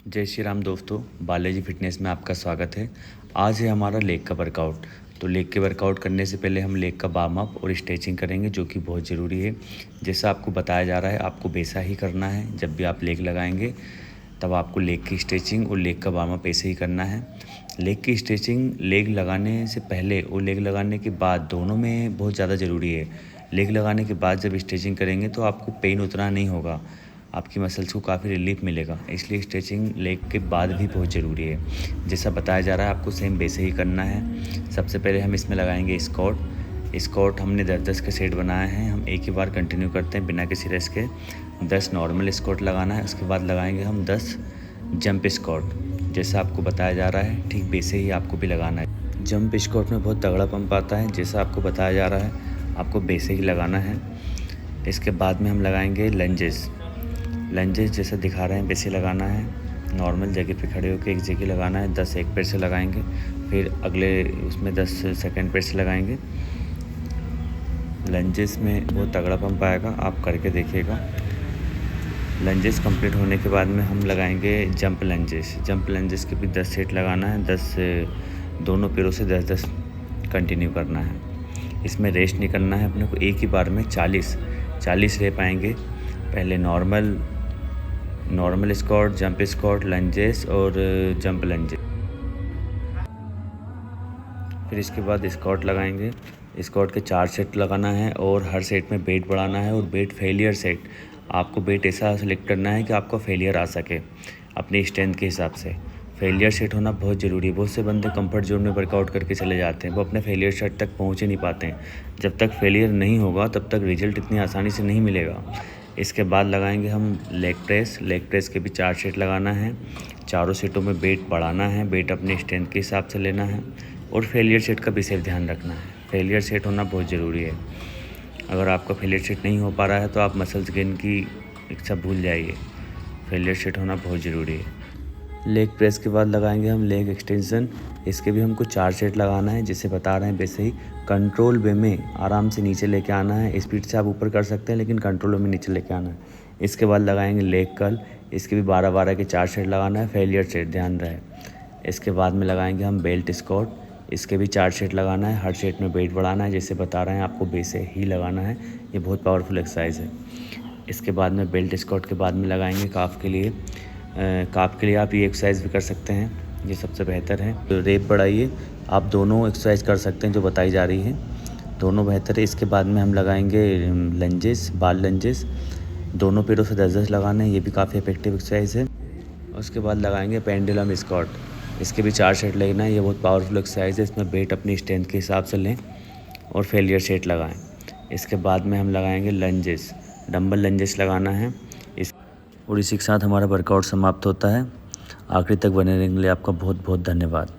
जय श्री राम दोस्तों, बालाजी फिटनेस में आपका स्वागत है। आज है हमारा लेग का वर्कआउट। तो लेग के वर्कआउट करने से पहले हम लेग का वार्म अप और स्ट्रेचिंग करेंगे, जो कि बहुत ज़रूरी है। जैसा आपको बताया जा रहा है आपको वैसा ही करना है। जब भी आप लेग लगाएंगे तब आपको लेग की स्ट्रेचिंग और लेग का वार्म अप ऐसे ही करना है। लेग की स्ट्रेचिंग लेग लगाने से पहले और लेग लगाने के बाद दोनों में बहुत ज़्यादा ज़रूरी है। लेग लगाने के बाद जब स्ट्रेचिंग करेंगे तो आपको पेन उतना नहीं होगा, आपकी मसल्स को काफ़ी रिलीफ मिलेगा। इसलिए स्ट्रेचिंग लेग के बाद भी बहुत ज़रूरी है। जैसा बताया जा रहा है आपको सेम वैसे ही करना है। सबसे पहले हम इसमें लगाएंगे स्क्वाट हमने 10-10 के सेट बनाए हैं। हम एक ही बार कंटिन्यू करते हैं बिना किसी रेस्ट के। 10 नॉर्मल स्क्वाट लगाना है, उसके बाद लगाएंगे हम 10 जंप स्क्वाट। जैसा आपको बताया जा रहा है ठीक वैसे ही आपको भी लगाना है। जंप स्क्वाट में बहुत तगड़ा पंप आता है, जैसा आपको बताया जा रहा है आपको वैसे ही लगाना है। इसके बाद में हम लगाएंगे लंजेस जैसा दिखा रहे हैं वैसे लगाना है। नॉर्मल जगह पे खड़े होकर एक जगह लगाना है। 10 एक पैर से लगाएंगे, फिर अगले उसमें 10 सेकंड पैर से लगाएंगे। लंजेस में बहुत तगड़ा पंप आएगा, आप करके देखिएगा। लंजेस कंप्लीट होने के बाद में हम लगाएंगे जंप लंजेस के भी 10 सेट लगाना है। 10 दोनों पैरों से 10-10 कंटिन्यू करना है। इसमें रेस्ट नहीं करना है अपने को। एक ही बार में 40 रह पाएंगे। पहले normal squat, jump squat, lunges और जंप लंजेस। फिर इसके बाद स्क्वाट लगाएंगे। स्क्वाट के 4 सेट लगाना है और हर सेट में वेट बढ़ाना है। और वेट फेलियर सेट, आपको वेट ऐसा सेलेक्ट करना है कि आपका फेलियर आ सके अपनी स्ट्रेंथ के हिसाब से। फेलियर सेट होना बहुत ज़रूरी है। बहुत से बंदे कंफर्ट जोन में वर्कआउट करके चले जाते हैं, वो अपने फेलियर सेट तक पहुँच ही नहीं पाते हैं। जब तक फेलियर नहीं होगा तब तक रिजल्ट इतनी आसानी से नहीं मिलेगा। इसके बाद लगाएंगे हम लेग प्रेस के भी 4 सेट लगाना है। चारों सेटों में वेट बढ़ाना है, वेट अपने स्ट्रेंथ के हिसाब से लेना है। और फेलियर सेट का भी सिर्फ ध्यान रखना है। फेलियर सेट होना बहुत ज़रूरी है। अगर आपका फेलियर सेट नहीं हो पा रहा है तो आप मसल्स गेन की इच्छा भूल जाइए। फेलियर सेट होना बहुत ज़रूरी है। लेग प्रेस के बाद लगाएंगे हम लेग एक्सटेंशन। इसके भी हमको 4 सेट लगाना है, जैसे बता रहे हैं वैसे ही कंट्रोल वे में आराम से नीचे लेके आना है। स्पीड से आप ऊपर कर सकते हैं, लेकिन कंट्रोल वे में नीचे लेके आना है। इसके बाद लगाएंगे लेग कर्ल। इसके भी 12-12 के 4 सेट लगाना है, फेलियर सेट ध्यान रहे। इसके बाद में लगाएंगे हम बेल्ट स्क्वाट। इसके भी 4 सेट लगाना है। हर सेट में वेट बढ़ाना है, जैसे बता रहे हैं आपको वैसे ही लगाना है। ये बहुत पावरफुल एक्सरसाइज है। इसके बाद में बेल्ट स्क्वाट के बाद में लगाएंगे काफ के लिए आप ये एक्सरसाइज भी कर सकते हैं, ये सबसे बेहतर है। तो रेप बढ़ाइए, आप दोनों एक्सरसाइज कर सकते हैं जो बताई जा रही है, दोनों बेहतर है। इसके बाद में हम लगाएंगे बाल लंजेस। दोनों पैरों से 10-10 लगाना है, ये भी काफ़ी इफेक्टिव एक्सरसाइज है। उसके बाद लगाएंगे पेंडुलम स्क्वाट। इसके भी 4 सेट लगना है, ये बहुत पावरफुल एक्सरसाइज है। इसमें वेट अपनी स्ट्रेंथ के हिसाब से लें और फेलियर सेट लगाएं। इसके बाद में हम लगाएंगे डंबल लंजेस लगाना है। और इसी के साथ हमारा वर्कआउट समाप्त होता है। आखिरी तक बने रहने के लिए आपका बहुत बहुत धन्यवाद।